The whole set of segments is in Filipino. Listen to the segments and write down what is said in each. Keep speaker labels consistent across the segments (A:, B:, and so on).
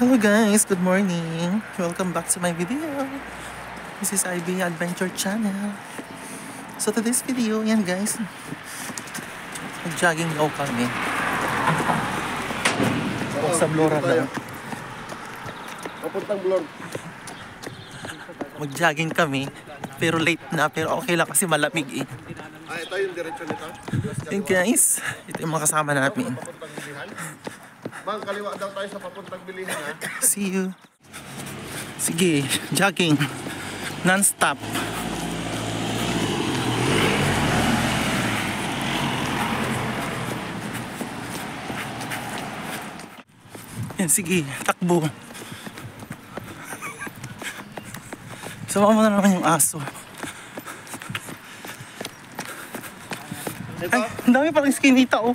A: Hello guys, good morning. Welcome back to my video. This is IB Adventure Channel. So today's video, yan guys, mag-jogging daw kami. Sa Blora lang.
B: Papuntang Blora.
A: Mag-jogging kami, pero late na, pero okay lang kasi malamig eh.
B: Ito yung diretsyo nito.
A: Yan guys, ito yung mga kasama namin.
B: Bang, kaliwa daw tayo sa papuntang bilihan ha.
A: See you. Sige, jogging. Non-stop. Yan, sige, takbo. Sama mo na naman yung aso.
B: Ito?
A: Ay, ang dami parang skinita oh.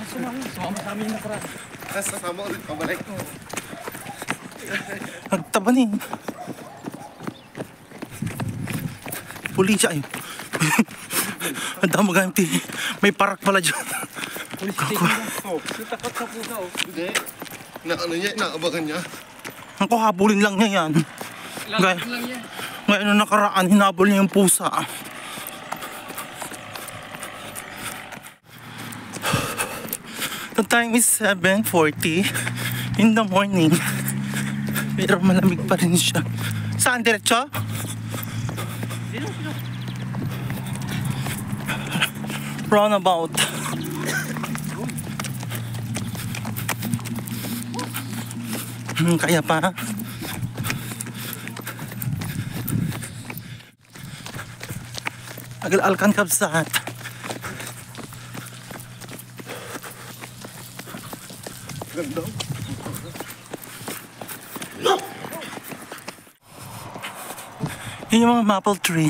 A: Sumama sa amin nakaraan.
B: Sasama ulit pabalik.
A: Nagtaba niya. Pulisya ay. Ang dami gamit. May parak pala dyan.
B: Takot sa pusa oh. Hindi. Ano niya, inaabagan niya.
A: Ako habulin lang niya yan. Ngayon nung nakaraan, hinabol niya yung pusa. The time is 7:40 in the morning. Pero malamig pa rin siya. Saan diretso? Roundabout. Kaya pa. Agal-alkan kabsat.
B: Ganda.
A: Yun yung mga maple tree.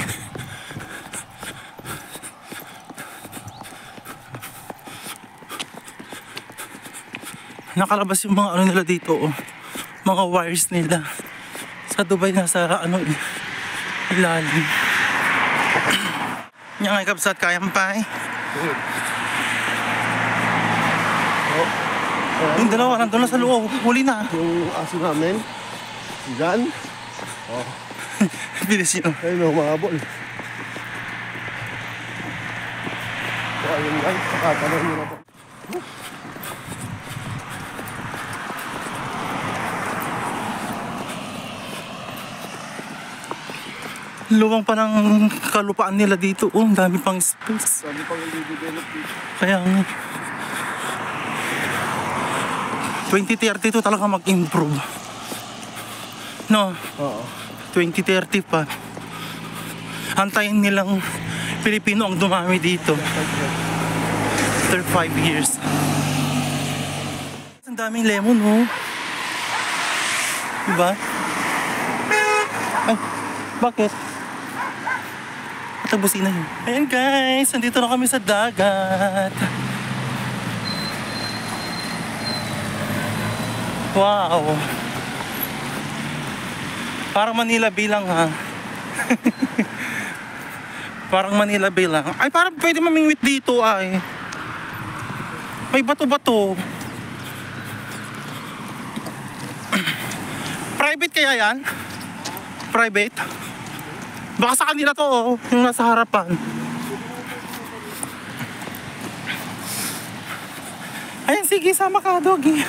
A: Nakalabas yung mga ano nila dito oh. Mga wires nila. Sa Dubai nasa ano ilalim. Yan nga kabsat, kaya pa eh. Yung dalawa nandun na sa loob. Huli na.
B: Yung aso namin. Diyan. Oh.
A: Bilis yun.
B: Ayun o, mahabol. So ayun guys, pakatanaw nyo na po.
A: Luwang pa ng kalupaan nila dito. Oh, ang dami pang space.
B: Sabi pang hindi develop dito.
A: Kaya nga. 2032 talaga mag-improve. No?
B: Oo.
A: 2030 pa. Antayin nilang Pilipino ang dumami dito. After 5 years. Ang daming lemon, oh. Diba? Ay, bakit? Tabusin na yun. Ayan guys, nandito na kami sa dagat. Wow. Parang Manila Bay lang ha. Parang Manila Bay lang. Ay, parang pwede mamingwit dito ay. May bato-bato. Private kaya yan? Private? Baka sa kanila to oh, yung nasa harapan. Ayan, sige, sama ka, doggy.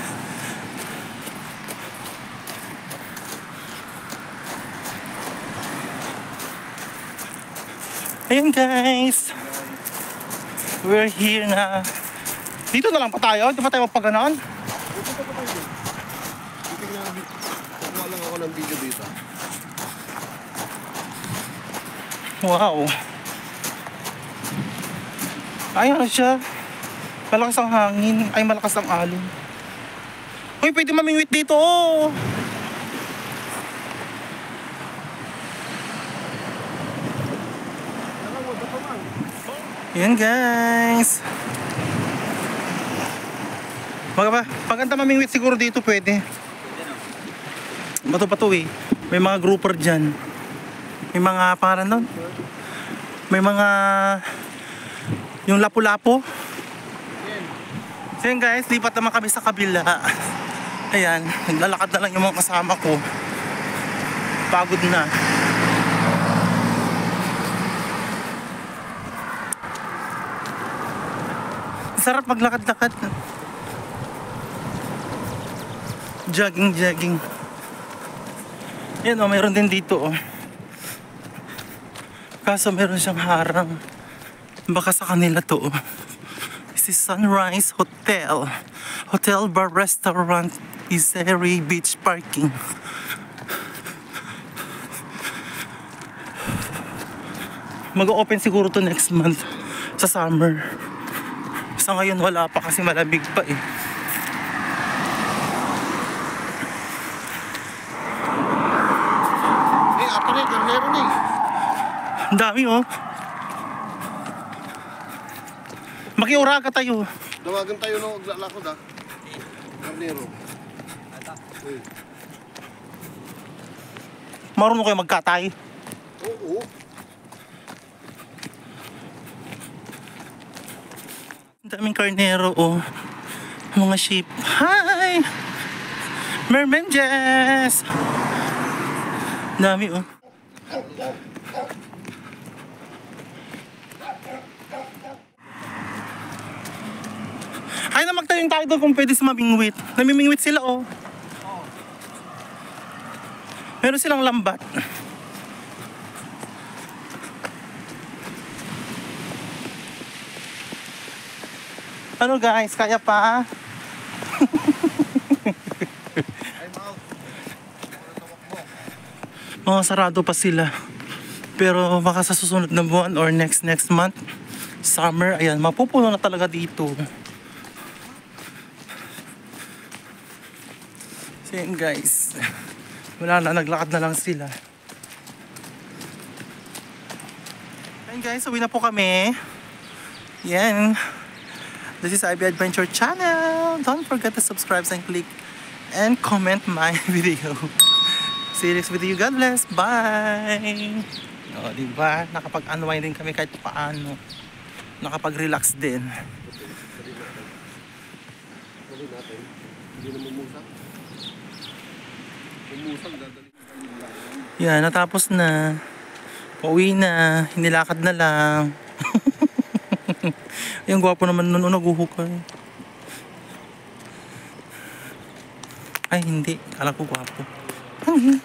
A: Ayan guys, we're here na. Dito na lang pa tayo, hindi pa tayo magpaganon.
B: Kukuha lang ako ng video dito.
A: Wow. Ayan siya. Malakas ang hangin, ay malakas ang alon. Uy, pwede mamingwit dito oh. Ayan guys. Paganda mamingwit siguro dito pwede. Bato pa to eh. May mga grouper dyan. May mga pangalan nun. May mga yung lapu-lapo. So yun guys, lipat naman kami sa kabila. Ayan, naglalakad na lang yung mga kasama ko. Pagod na. Sarap maglakad-lakad. Jogging. Yan o, mayroon din dito o. Kaso meron siyang harang. Baka sa kanila to o. This is Sunrise Hotel. Hotel bar restaurant is Erie Beach parking. Mag-open siguro to next month sa summer. Sa ngayon wala pa kasi malamig pa eh.
B: Ato ni, karnero ni.
A: Ang dami oh. Makiura ka tayo.
B: Dawagan tayo no, lakod ha. Karnero.
A: Marunong kayo magkatay.
B: Oo.
A: Ang daming karnero oh. Mga sheep. Hi! Mermenjes! Dami oh. Ay na magtayong tayo doon kung pwede sa mamingwit. Namimingwit sila oh. Meron silang lambat. Ano guys, kaya pa? Mga sarado pa sila. Pero baka sa susunod na buwan or next month, summer, ayan, mapupuno na talaga dito. So yun guys, wala na, naglakad na lang sila. Ayan guys, uwi na po kami. Yan. This is IB Adventure Channel. Don't forget to subscribe and click and comment my video. See you next video. God bless. Bye. O, diba? Nakapag-unwind din kami kahit paano. Nakapag-relax din. Yan, natapos na. Pauwi na. Hinilakad na lang. Yung gwapo naman nun, naguhukay. Ay, hindi. Kala ko gwapo. Ay,